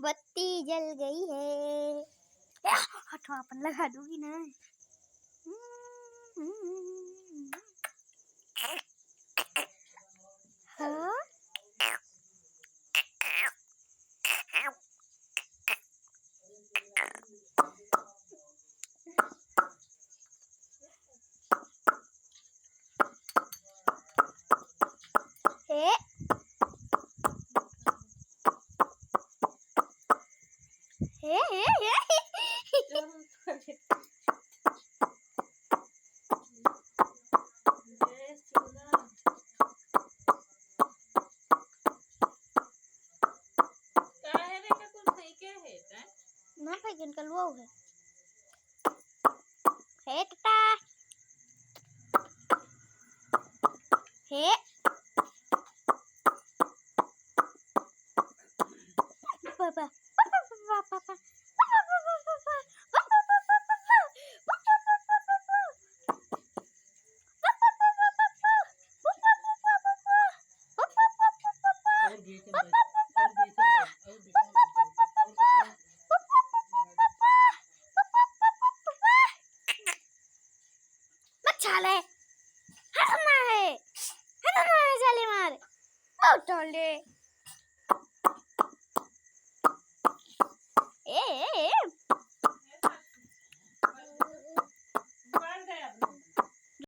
बत्ती जल गई है। हटो अपन लगा दूंगी ना। हाँ हे ना भाई कल वो है टटा हे पापा पापा चाले हटना है चाले मार टोले